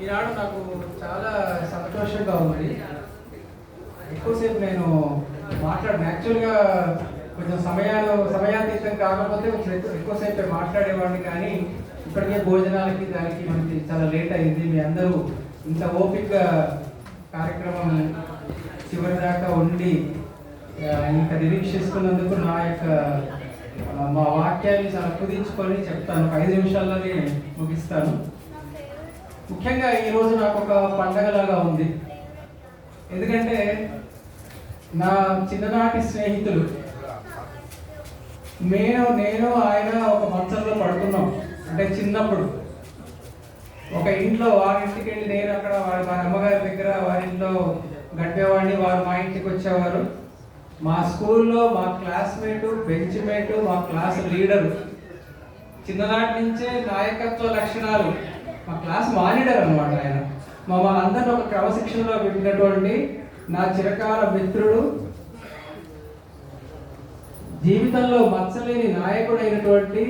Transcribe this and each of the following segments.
ఈనాడు నాకు చాలా సంతోషంగా ఉంది. ఎక్కువసేపు నేను యాక్చువల్గా కొంచెం సమయాతీతం కాకపోతే కొంచెం ఎక్కువసేపు మాట్లాడేవాడిని, కానీ ఇప్పటికే భోజనాలకి దానికి మనకి చాలా లేట్ అయింది. మీ అందరూ ఇంత ఓపికగా కార్యక్రమం చివరి దాకా ఉండి ఇంత నిరీక్షిస్తున్నందుకు మా వాక్యాన్ని చాలా కుదించుకొని చెప్తాను. 5 నిమిషాల్లోనే ముగిస్తాను. ముఖ్యంగా ఈరోజు నాకు ఒక పండగలాగా ఉంది. ఎందుకంటే నా చిన్ననాటి స్నేహితులు నేను ఆయన ఒక మంచంలో పడుకున్నాం. అంటే చిన్నప్పుడు ఒక ఇంట్లో వారింటికి వెళ్ళి నేను అక్కడ వారి అమ్మగారి దగ్గర వారింట్లో గడిపేవాడిని. వారు మా ఇంటికి వచ్చేవారు. మా స్కూల్లో మా క్లాస్మేటు, బెంచ్ మేటు, మా క్లాస్ లీడరు, చిన్ననాటి నుంచే నాయకత్వ లక్షణాలు, మా క్లాస్ మానిటర్ అనమాట ఆయన. మమ్మల్ని అందరినీ ఒక క్రమశిక్షణలో పెట్టినటువంటి నా చిరకాల మిత్రుడు, జీవితంలో మచ్చలేని నాయకుడైనటువంటి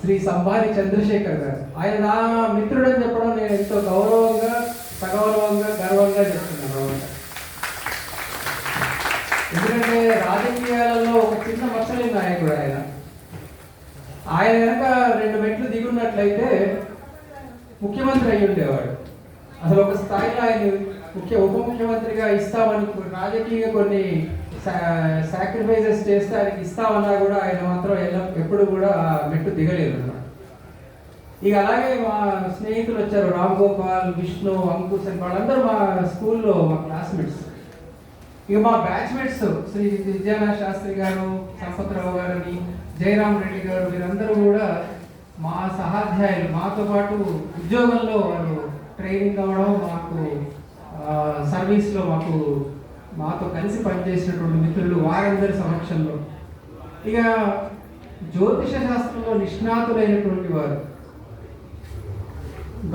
శ్రీ సంభారి చంద్రశేఖర్ గారు. ఆయన నా మిత్రుడు అని చెప్పడం నేను ఎంతో గౌరవంగా, సగౌరవంగా, గర్వంగా చెప్తున్నాను. ఎందుకంటే రాజకీయాలలో ఒక చిన్న మచ్చలేని నాయకుడు ఆయన కనుక 2 మెట్లు దిగున్నట్లయితే ముఖ్యమంత్రి అయి ఉండేవాడు. అసలు ఒక స్థాయిలో ఆయన ఉప ముఖ్యమంత్రిగా ఇస్తామని రాజకీయంగా కొన్ని సాక్రిఫైజెస్ చేస్తే ఆయనకి ఇస్తామన్నా కూడా ఆయన మాత్రం ఎప్పుడు కూడా మెట్టు దిగలేదు అన్నమాట. ఇక అలాగే మా స్నేహితులు వచ్చారు, రామ్ గోపాల్, విష్ణు, అంకుశ్ అని. వాళ్ళందరూ మా స్కూల్లో మా క్లాస్మేట్స్. ఇక మా బ్యాచ్మేట్స్ శ్రీ విద్యానాథ్ శాస్త్రి గారు, సంపత్రావు గారని, జయరామ్ రెడ్డి గారు, వీరందరూ కూడా మా సహాధ్యాయులు. మాతో పాటు ఉద్యోగంలో వారు ట్రైనింగ్ అవ్వడం, మాకు సర్వీస్లో మాతో కలిసి పనిచేసినటువంటి మిత్రులు, వారందరి సమక్షంలో. ఇక జ్యోతిష శాస్త్రంలో నిష్ణాతులైనటువంటి వారు,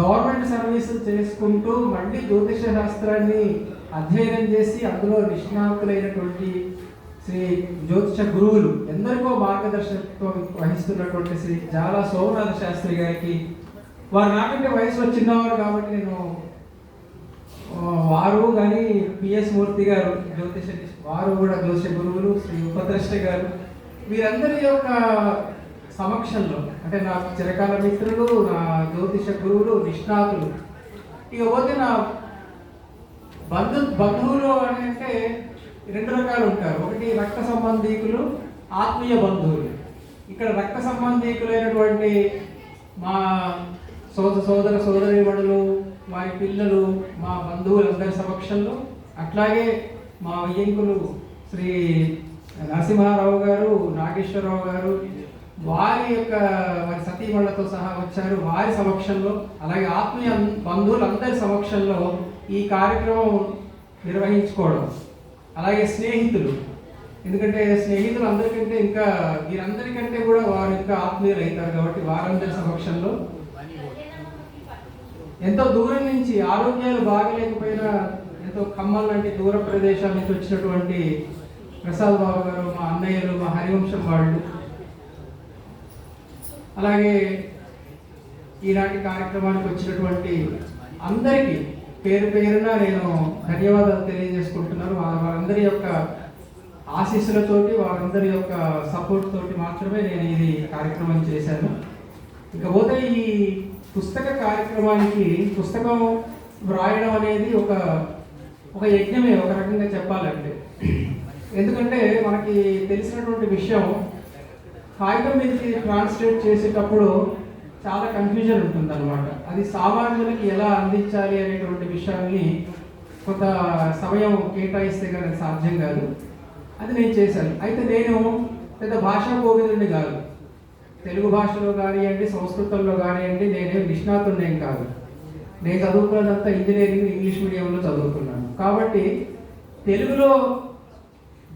గవర్నమెంట్ సర్వీసులు చేసుకుంటూ మళ్ళీ జ్యోతిష శాస్త్రాన్ని అధ్యయనం చేసి అందులో నిష్ణాతులైనటువంటి శ్రీ జ్యోతిష గురువులు, ఎందరికో మార్గదర్శకత్వం వహిస్తున్నటువంటి శ్రీ జాలా సోమనాథ శాస్త్రి గారికి, వారు నాకంటే వయసులో చిన్నవారు కాబట్టి నేను వారు కానీ పిఎస్ మూర్తి గారు వారు కూడా జ్యోతిష గురువులు, శ్రీ ఉపద్రష్ట గారు, వీరందరి యొక్క సమక్షంలో, అంటే నా చిరకాల మిత్రులు, నా జ్యోతిష గురువులు, నిష్ణాతులు. ఇక పోతే నా బంధువులు అంటే 2 రకాలు ఉంటారు. ఒకటి రక్త సంబంధీకులు, ఆత్మీయ బంధువులు. ఇక్కడ రక్త సంబంధీకులైనటువంటి మా సోదర సోదరీమణులు, వారి పిల్లలు, మా బంధువులందరి సమక్షంలో, అట్లాగే మా వియ్యంకులు శ్రీ నరసింహారావు గారు, నాగేశ్వరరావు గారు, వారి సతీమణులతో సహా వచ్చారు, వారి సమక్షంలో, అలాగే ఆత్మీయ బంధువులందరి సమక్షంలో ఈ కార్యక్రమం నిర్వహించుకోవడం. అలాగే స్నేహితులు, ఎందుకంటే స్నేహితులు అందరికంటే ఇంకా వీరందరికంటే కూడా వారు ఇంకా ఆత్మీయులు అవుతారు కాబట్టి వారందరి సమక్షంలో ఎంతో దూరం నుంచి, ఆరోగ్యాలు బాగలేకపోయినా ఎంతో ఖమ్మం లాంటి దూర ప్రదేశాల నుంచి వచ్చినటువంటి ప్రసాద్ బాబు గారు, మా అన్నయ్యలు, మా హరివంశం వాళ్ళు, అలాగే ఈనాటి కార్యక్రమానికి వచ్చినటువంటి అందరికీ పేరు పేరున నేను ధన్యవాదాలు తెలియజేసుకుంటున్నాను. వారందరి యొక్క ఆశీస్సులతోటి, వారందరి యొక్క సపోర్ట్ తోటి మాత్రమే నేను ఇది కార్యక్రమం చేశాను. ఇకపోతే ఈ పుస్తక కార్యక్రమానికి, పుస్తకం వ్రాయడం అనేది ఒక యజ్ఞమే ఒక రకంగా చెప్పాలంటే. ఎందుకంటే మనకి తెలిసినటువంటి విషయం, కాగితం మీదకి ట్రాన్స్లేట్ చేసేటప్పుడు చాలా కన్ఫ్యూజన్ ఉంటుంది అనమాట. అది సామాన్యులకి ఎలా అందించాలి అనేటువంటి విషయాన్ని కొంత సమయం కేటాయిస్తే కానీ సాధ్యం కాదు. అది నేను చేశాను. అయితే నేను పెద్ద భాషా కోవిదుడిని కాదు. తెలుగు భాషలో కానివ్వండి, సంస్కృతంలో కానివ్వండి, నేనేం నిష్ణాతుడినేం కాదు. నేను చదువుకున్నదంతా ఇంజనీరింగ్, ఇంగ్లీష్ మీడియంలో చదువుకున్నాను. కాబట్టి తెలుగులో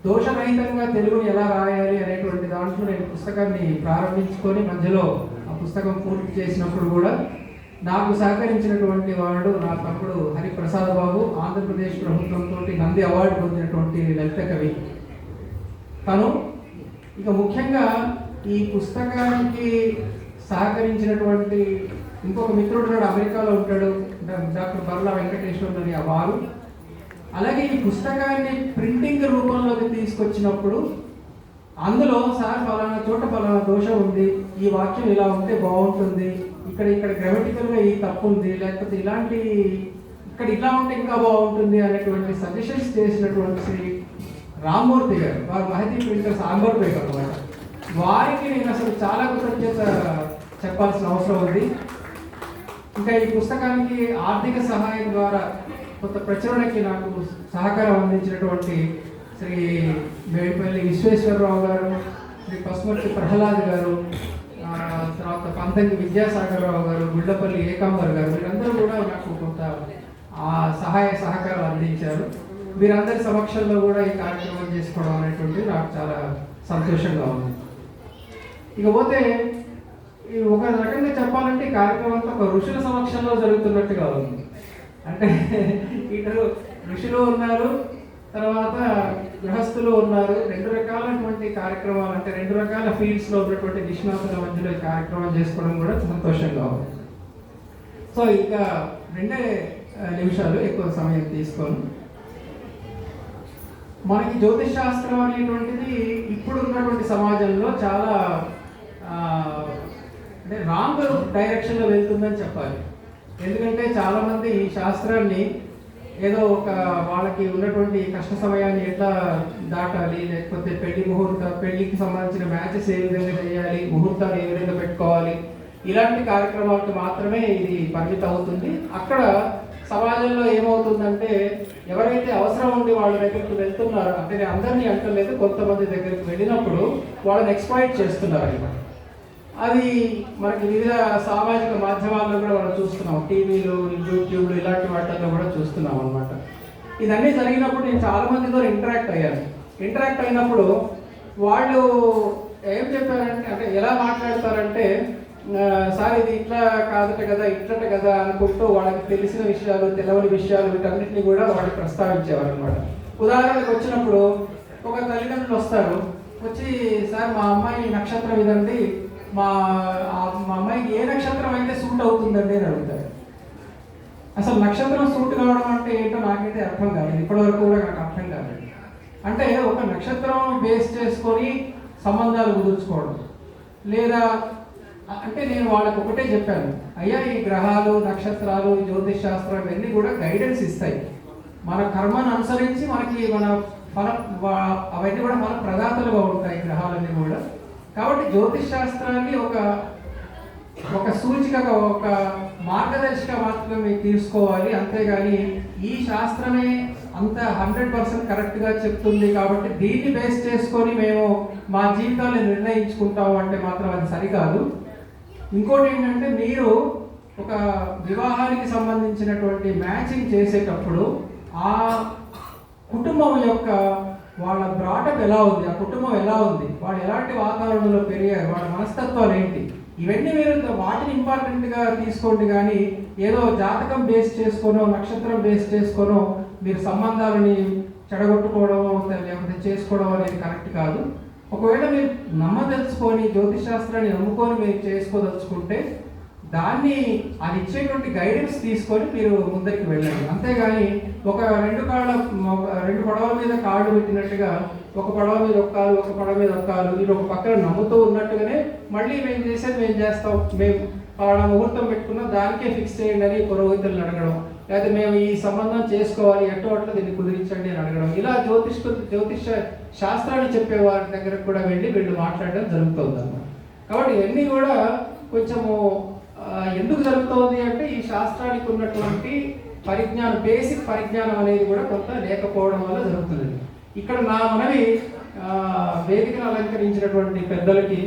దోషరహితంగా తెలుగుని ఎలా రాయాలి అనేటువంటి దాంట్లో నేను పుస్తకాన్ని ప్రారంభించుకొని మధ్యలో ఆ పుస్తకం పూర్తి చేసినప్పుడు కూడా నాకు సహకరించినటువంటి వాడు నా తమ్ముడు హరిప్రసాద్ బాబు, ఆంధ్రప్రదేశ్ ప్రభుత్వంతో నంది అవార్డు పొందినటువంటి లలిత కవి తను. ఇక ముఖ్యంగా ఈ పుస్తకానికి సహకరించినటువంటి ఇంకొక మిత్రుడు ఉన్నాడు, అమెరికాలో ఉంటాడు, డాక్టర్ బర్లా వెంకటేశ్వర్లు అని వారు. అలాగే ఈ పుస్తకాన్ని ప్రింటింగ్ రూపంలోకి తీసుకొచ్చినప్పుడు అందులో సార్ ఫలానా చోట ఫలానా దోషం ఉంది, ఈ వాక్యం ఇలా ఉంటే బాగుంటుంది, ఇక్కడ గ్రామటికల్గా ఈ తప్పు ఉంది, లేకపోతే ఇలాంటి ఇక్కడ ఇలా ఉంటే ఇంకా బాగుంటుంది అనేటువంటి సజెషన్స్ చేసినటువంటి శ్రీ రామ్మూర్తి గారు, వారు మహతి ప్రింటర్స్ ఆంధ్రపేట అనమాట. వారికి నేను అసలు చాలా కృతజ్ఞత చెప్పాల్సిన అవసరం ఉంది. ఇంకా ఈ పుస్తకానికి ఆర్థిక సహాయం ద్వారా కొంత ప్రచురణకి నాకు సహకారం అందించినటువంటి శ్రీ మేడిపల్లి విశ్వేశ్వరరావు గారు, శ్రీ పసుమర్తి ప్రహ్లాద్ గారు, తర్వాత పంతంగి విద్యాసాగర్ రావు గారు, గుళ్ళపల్లి ఏకాంబర్ గారు, వీరందరూ కూడా నాకు కొంత సహాయ సహకారాలు అందించారు. వీరందరి సమక్షంలో కూడా ఈ కార్యక్రమం చేసుకోవడం అనేటువంటిది నాకు చాలా సంతోషంగా ఉంది. ఇకపోతే ఒక రకంగా చెప్పాలంటే ఈ కార్యక్రమం అంతా ఒక ఋషుల సమక్షంలో జరుగుతున్నట్టుగా ఉంది. అంటే ఇటు ఋషులు ఉన్నారు, తర్వాత గృహస్థులు ఉన్నారు. రెండు రకాలైనటువంటి కార్యక్రమాలు, అంటే రెండు రకాల ఫీల్డ్స్లో ఉన్నటువంటి నిష్ణాతుల మధ్యలో ఈ కార్యక్రమం చేసుకోవడం కూడా సంతోషంగా ఉంది. సో ఇంకా 2 నిమిషాలు, ఎక్కువ సమయం తీసుకోను. మనకి జ్యోతిష్ శాస్త్రం అనేటువంటిది ఇప్పుడు ఉన్నటువంటి సమాజంలో చాలా అంటే రాంగ్ డైరెక్షన్లో వెళ్తుందని చెప్పాలి. ఎందుకంటే చాలామంది ఈ శాస్త్రాన్ని ఏదో ఒక వాళ్ళకి ఉన్నటువంటి కష్ట సమయాన్ని ఎట్లా దాటాలి, లేకపోతే పెళ్లికి సంబంధించిన మ్యాచెస్ ఏ విధంగా చేయాలి, ముహూర్తాలు ఏ విధంగా పెట్టుకోవాలి, ఇలాంటి కార్యక్రమాలకు మాత్రమే ఇది పరిమితం అవుతుంది. అక్కడ సమాజంలో ఏమవుతుందంటే ఎవరైతే అవసరం ఉండి వాళ్ళ దగ్గరికి వెళ్తున్నారో, అంటే నేను అందరినీ అంటలేదు, కొంతమంది దగ్గరికి వెళ్ళినప్పుడు వాళ్ళని ఎక్స్‌ప్లాయిట్ చేస్తున్నారు అనమాట. అది మనకి వివిధ సామాజిక మాధ్యమాల్లో కూడా మనం చూస్తున్నాం, టీవీలు, యూట్యూబ్లు ఇలాంటి వాటిల్లో కూడా చూస్తున్నాం అనమాట. ఇదన్నీ జరిగినప్పుడు నేను చాలా మందితో ఇంటరాక్ట్ అయ్యాను. ఇంటరాక్ట్ అయినప్పుడు వాళ్ళు ఏం చెప్పారంటే, అంటే ఎలా మాట్లాడతారంటే, సార్ ఇది ఇట్లా కాదట కదా, ఇట్లట కదా అనుకుంటూ వాళ్ళకి తెలిసిన విషయాలు, తెలవని విషయాలు వీటన్నిటిని కూడా వాళ్ళు ప్రస్తావించేవారు అనమాట. ఉదాహరణకు వచ్చినప్పుడు ఒక తల్లిదండ్రులు వస్తారు, వచ్చి సార్ మా అమ్మాయి నక్షత్రం ఇదండి, మా అమ్మాయికి ఏ నక్షత్రం అయితే సూట్ అవుతుందండి అని అడుగుతారు. అసలు నక్షత్రం సూట్ కావడం అంటే ఏంటో నాకైతే అర్థం కాలేదు, ఇప్పటివరకు కూడా నాకు అర్థం కాలేదు. అంటే ఒక నక్షత్రం బేస్ చేసుకొని సంబంధాలు కుదుర్చుకోవడం, లేదా అంటే నేను వాళ్ళకి ఒకటే చెప్పాను, అయ్యా ఈ గ్రహాలు, నక్షత్రాలు, జ్యోతిష్ శాస్త్రం ఇవన్నీ కూడా గైడెన్స్ ఇస్తాయి. మన కర్మను అనుసరించి మనకి మన అవన్నీ కూడా మన ప్రదాతలుగా ఉంటాయి గ్రహాలన్నీ కూడా. కాబట్టి జ్యోతిష్ శాస్త్రాన్ని ఒక సూచికగా, ఒక మార్గదర్శిగా మాత్రమే తీసుకోవాలి. అంతేగాని ఈ శాస్త్రమే అంత 100% కరెక్ట్గా చెప్తుంది కాబట్టి దీన్ని బేస్ చేసుకొని మేము మా జీవితాన్ని నిర్ణయించుకుంటాము అంటే మాత్రం అది సరికాదు. ఇంకోటి ఏంటంటే, మీరు ఒక వివాహానికి సంబంధించినటువంటి మ్యాచింగ్ చేసేటప్పుడు ఆ కుటుంబం యొక్క వాళ్ళ బ్రాటప్ ఎలా ఉంది, ఆ కుటుంబం ఎలా ఉంది, వాళ్ళు ఎలాంటి వాతావరణంలో పెరిగారు, వాళ్ళ మనస్తత్వాలు ఏంటి, ఇవన్నీ మీరు వాటిని ఇంపార్టెంట్గా తీసుకోండి. కానీ ఏదో జాతకం బేస్ చేసుకోనో, నక్షత్రం బేస్ చేసుకోనో మీరు సంబంధాలని చెడగొట్టుకోవడం లేకపోతే చేసుకోవడం అనేది కరెక్ట్ కాదు. ఒకవేళ మీరు నమ్మదలుచుకొని, జ్యోతిష్ శాస్త్రాన్ని నమ్ముకొని మీరు చేసుకోదలుచుకుంటే దాన్ని అది ఇచ్చేటువంటి గైడెన్స్ తీసుకొని మీరు ముందరికి వెళ్ళండి. అంతేగాని ఒక రెండు పడవల మీద కాళ్ళు పెట్టినట్టుగా ఒక పడవ మీద ఒక కాలు, ఒక పడవ మీద ఒక కాలు, మీరు ఒక పక్కన నమ్ముతూ ఉన్నట్టుగానే మళ్ళీ మేము చేసేది మేము చేస్తాం, మేము వాళ్ళ ముహూర్తం పెట్టుకున్నాం దానికే ఫిక్స్ చేయండి అని పురోహితులను అడగడం, లేకపోతే మేము ఈ సంబంధం చేసుకోవాలి ఎట్టో అట్లా దీన్ని కుదిరించండి అని అడగడం, ఇలా జ్యోతిష శాస్త్రాన్ని చెప్పే వారి దగ్గరకు కూడా వీళ్ళు మాట్లాడడం జరుగుతుంది అన్నమాట. కాబట్టి ఇవన్నీ కూడా కొంచెము ఎందుకు జరుగుతుంది అంటే ఈ శాస్త్రానికి ఉన్నటువంటి పరిజ్ఞానం, బేసిక్ పరిజ్ఞానం అనేది కూడా కొంత లేకపోవడం వల్ల జరుగుతుంది. ఇక్కడ నా మనవి వేదికను అలంకరించినటువంటి పెద్దలకి,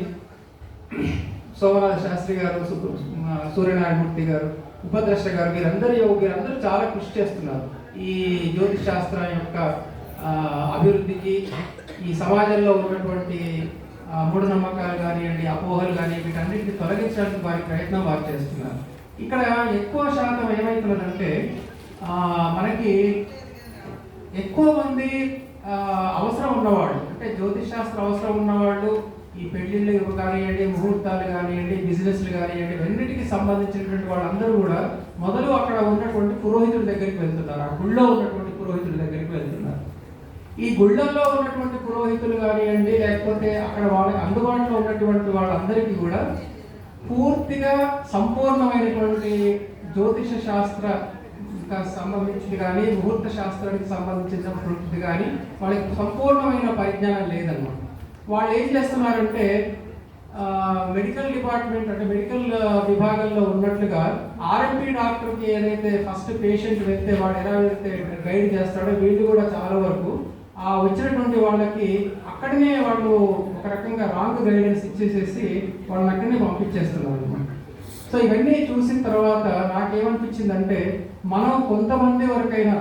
సోమనాథ శాస్త్రి గారు, సూర్యనారాయణమూర్తి గారు, ఉపద్రష్ట గారు, వీరందరూ చాలా కృషి చేస్తున్నారు ఈ జ్యోతిష్ శాస్త్రం యొక్క అభివృద్ధికి, ఈ సమాజంలో ఉన్నటువంటి మూఢనమ్మకాలు కానివ్వండి, అపోహలు కానీ వీటన్నిటిని తొలగించడానికి వారి ప్రయత్నం వారు చేస్తున్నారు. ఇక్కడ ఎక్కువ శాతం ఏమవుతున్నదంటే మనకి ఎక్కువ మంది అవసరం ఉన్నవాళ్ళు, అంటే జ్యోతిష్ శాస్త్రం అవసరం ఉన్నవాళ్ళు ఈ పెళ్లిళ్ళు కానివ్వండి, ముహూర్తాలు కానివ్వండి, బిజినెస్లు కానివ్వండి, అన్నిటికీ సంబంధించినటువంటి వాళ్ళందరూ కూడా మొదలు అక్కడ ఉన్నటువంటి పురోహితుల దగ్గరికి వెళ్తున్నారు, ఆ గుళ్ళో ఉన్నటువంటి పురోహితుల దగ్గరికి వెళ్తున్నారు. ఈ గుళ్ళల్లో ఉన్నటువంటి పురోహితులు కానివ్వండి, లేకపోతే అక్కడ వాళ్ళకి అందుబాటులో ఉన్నటువంటి వాళ్ళందరికీ కూడా పూర్తిగా సంపూర్ణమైనటువంటి జ్యోతిష శాస్త్ర సంబంధించింది కానీ, ముహూర్త శాస్త్రానికి సంబంధించినటువంటిది కానీ వాళ్ళకి సంపూర్ణమైన పరిజ్ఞానం లేదన్నమాట. వాళ్ళు ఏం చేస్తున్నారంటే మెడికల్ డిపార్ట్మెంట్ అంటే మెడికల్ విభాగంలో ఉన్నట్లుగా ఆర్ఎంపీ డాక్టర్కి ఏదైతే ఫస్ట్ పేషెంట్ వెళ్తే వాడు ఎలా వెళ్తే గైడ్ చేస్తాడో వీళ్ళు కూడా చాలా వరకు ఆ వచ్చినటువంటి వాళ్ళకి అక్కడనే వాళ్ళు ఒక రకంగా రాంగ్ గైడెన్స్ ఇచ్చేసేసి వాళ్ళని అక్కడనే పంపించేస్తున్నారు అనమాట. సో ఇవన్నీ చూసిన తర్వాత నాకేమనిపించిందంటే మనం కొంతమంది వరకైనా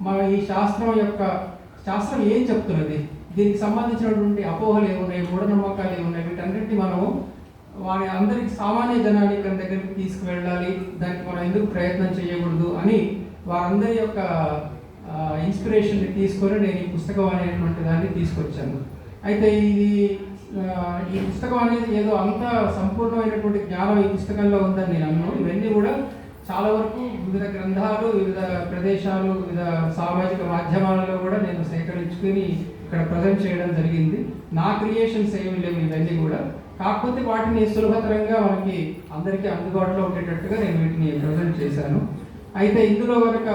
మన ఈ శాస్త్రం ఏం చెప్తున్నది, దీనికి సంబంధించినటువంటి అపోహలు ఏమున్నాయి, మూఢనమ్మకాలు ఏమున్నాయి, వీటన్నిటిని మనము వారి అందరికి సామాన్య జనానికి దగ్గరికి తీసుకువెళ్ళాలి, దానికి మనం ఎందుకు ప్రయత్నం చేయకూడదు అని వారందరి యొక్క ఇన్స్పిరేషన్ని తీసుకొని నేను ఈ పుస్తకం అనేటువంటి దాన్ని తీసుకొచ్చాను. అయితే ఈ పుస్తకం అనేది ఏదో అంత సంపూర్ణమైనటువంటి జ్ఞానం ఈ పుస్తకంలో ఉందని నేను అన్నాను. ఇవన్నీ కూడా చాలా వరకు వివిధ గ్రంథాలు, వివిధ ప్రదేశాలు, వివిధ సామాజిక మాధ్యమాలలో కూడా నేను సేకరించుకుని ఇక్కడ ప్రజెంట్ చేయడం జరిగింది. నా క్రియేషన్స్ ఏమి లేవు ఇవన్నీ కూడా, కాకపోతే వాటిని సులభతరంగా మనకి అందరికీ అందుబాటులో ఉండేటట్టుగా నేను వీటిని ప్రజెంట్ చేశాను. అయితే ఇందులో కనుక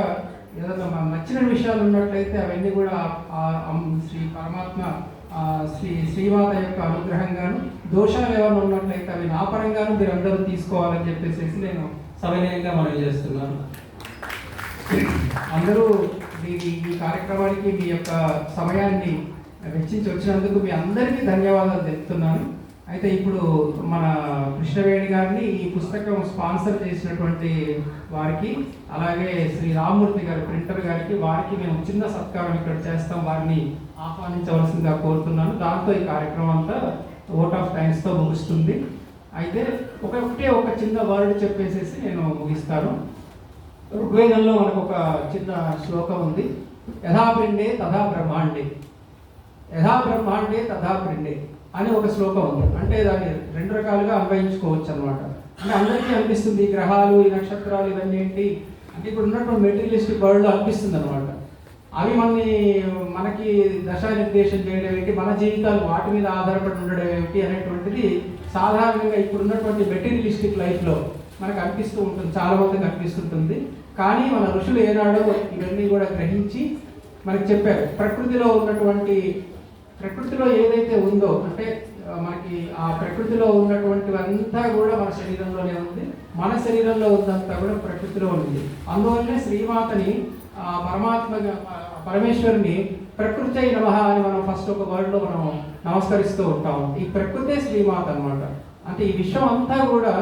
ఏదైనా మనకు నచ్చిన విషయాలు ఉన్నట్లయితే అవన్నీ కూడా శ్రీ పరమాత్మ శ్రీమాత యొక్క అనుగ్రహంగాను, దోషాలు ఏమైనా ఉన్నట్లయితే అవి నా పరంగాను మీరు అందరూ తీసుకోవాలని చెప్పేసి నేను సవినయంగా మనవి చేస్తున్నాను. అందరూ ఈ కార్యక్రమానికి మీ యొక్క సమయాన్ని వెచ్చించి వచ్చినందుకు మీ అందరికీ ధన్యవాదాలు తెలుపుతున్నాను. అయితే ఇప్పుడు మన కృష్ణవేణి గారిని ఈ పుస్తకం స్పాన్సర్ చేసినటువంటి వారికి, అలాగే శ్రీ రామమూర్తి గారి ప్రింటర్ గారికి, వారికి మేము చిన్న సత్కారం ఇక్కడ చేస్తాం, వారిని ఆహ్వానించవలసిందిగా కోరుతున్నాను. దాంతో ఈ కార్యక్రమం అంతా ఓట్ ఆఫ్ థ్యాంక్స్తో ముగుస్తుంది. అయితే ఒక చిన్న వర్డ్ చెప్పేసేసి నేను ముగిస్తాను. ఋగ్వేదంలో మనకు ఒక చిన్న శ్లోకం ఉంది, యథా పిండే తథా బ్రహ్మాండే, యథా బ్రహ్మాండే తథా పిండే అని ఒక శ్లోకం ఉంది. అంటే దాన్ని రెండు రకాలుగా అన్వయించుకోవచ్చు అనమాట. అంటే అందరికీ అనిపిస్తుంది ఈ గ్రహాలు, ఈ నక్షత్రాలు ఇవన్నీ ఏంటి అంటే ఇప్పుడు ఉన్నటువంటి మెటీరియలిస్టిక్ వరల్డ్లో అనిపిస్తుంది అనమాట. అవి మనకి దశానిర్దేశం చేయడం ఏంటి, మన జీవితాలు వాటి మీద ఆధారపడి ఉండడం ఏమిటి అనేటువంటిది సాధారణంగా ఇప్పుడు ఉన్నటువంటి మెటీరియలిస్టిక్ లైఫ్లో మనకు అనిపిస్తూ ఉంటుంది, చాలా మందికి అనిపిస్తుంటుంది. కానీ మన ఋషులు ఏనాడో ఇవన్నీ కూడా గ్రహించి మనకి చెప్పారు. ప్రకృతిలో ఏదైతే ఉందో అంటే మనకి ఆ ప్రకృతిలో ఉన్నటువంటివంతా కూడా మన శరీరంలోనే ఉంది, మన శరీరంలో ఉందంతా కూడా ప్రకృతిలో ఉంది. అందువల్లనే శ్రీమాతని పరమేశ్వరుని ప్రకృతి నమః అని మనం ఫస్ట్ ఒక వర్డ్లో మనం నమస్కరిస్తూ ఉంటాం. ఈ ప్రకృతే శ్రీమాత అనమాట. అంటే ఈ విశ్వం అంతా కూడా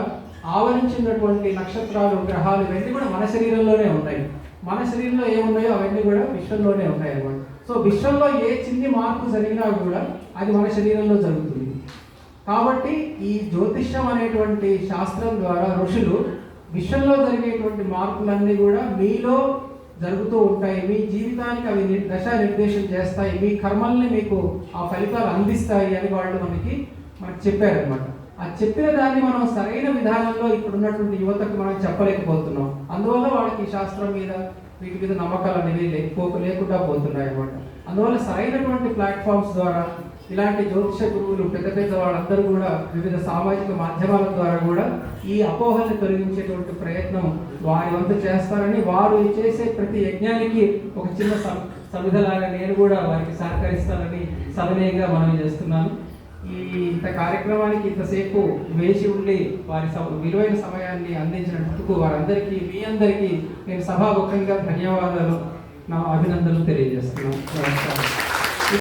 ఆవరించినటువంటి నక్షత్రాలు, గ్రహాలు ఇవన్నీ కూడా మన శరీరంలోనే ఉన్నాయి. మన శరీరంలో ఏమున్నాయో అవన్నీ కూడా విశ్వంలోనే ఉన్నాయి అన్నమాట. సో విశ్వంలో ఏ చిన్ని మార్పు జరిగినా కూడా అది మన శరీరంలో జరుగుతుంది. కాబట్టి ఈ జ్యోతిష్యం అనేటువంటి శాస్త్రం ద్వారా ఋషులు విశ్వంలో జరిగేటువంటి మార్పులన్నీ కూడా మీలో జరుగుతూ ఉంటాయి, మీ జీవితానికి అవి నిర్దేశం చేస్తాయి, మీ కర్మల్ని మీకు ఆ ఫలితాలు అందిస్తాయి అని వాళ్ళు మనకి చెప్పారనమాట. ఆ చెప్పిన దాన్ని మనం సరైన విధానంలో ఇప్పుడున్నటువంటి యువతకు మనం చెప్పలేకపోతున్నాం. అందువల్ల వాళ్ళకి శాస్త్రం మీద వీటి మీద నమ్మకాలు అనేవి లేకుండా పోతున్నాయి అన్నమాట. అందువల్ల సరైనటువంటి ప్లాట్ఫామ్స్ ద్వారా ఇలాంటి జ్యోతిష గురువులు పెద్ద వాళ్ళందరూ కూడా వివిధ సామాజిక మాధ్యమాల ద్వారా కూడా ఈ అపోహల్ని తొలగించేటువంటి ప్రయత్నం వారి వంతు చేస్తారని, వారు చేసే ప్రతి యజ్ఞానికి ఒక చిన్న సమిధలాగా నేను కూడా వారికి సహకరిస్తానని సవినయంగా మనం చేస్తున్నాను. ఇంత కార్యక్రమానికి ఇంతసేపు వేచి ఉండి వారి విలువైన సమయాన్ని అందించినందుకు వారందరికీ, మీ అందరికీ నేను సభాముఖంగా ధన్యవాదాలు, నా అభినందనలు తెలియజేస్తున్నాను. నమస్కారం.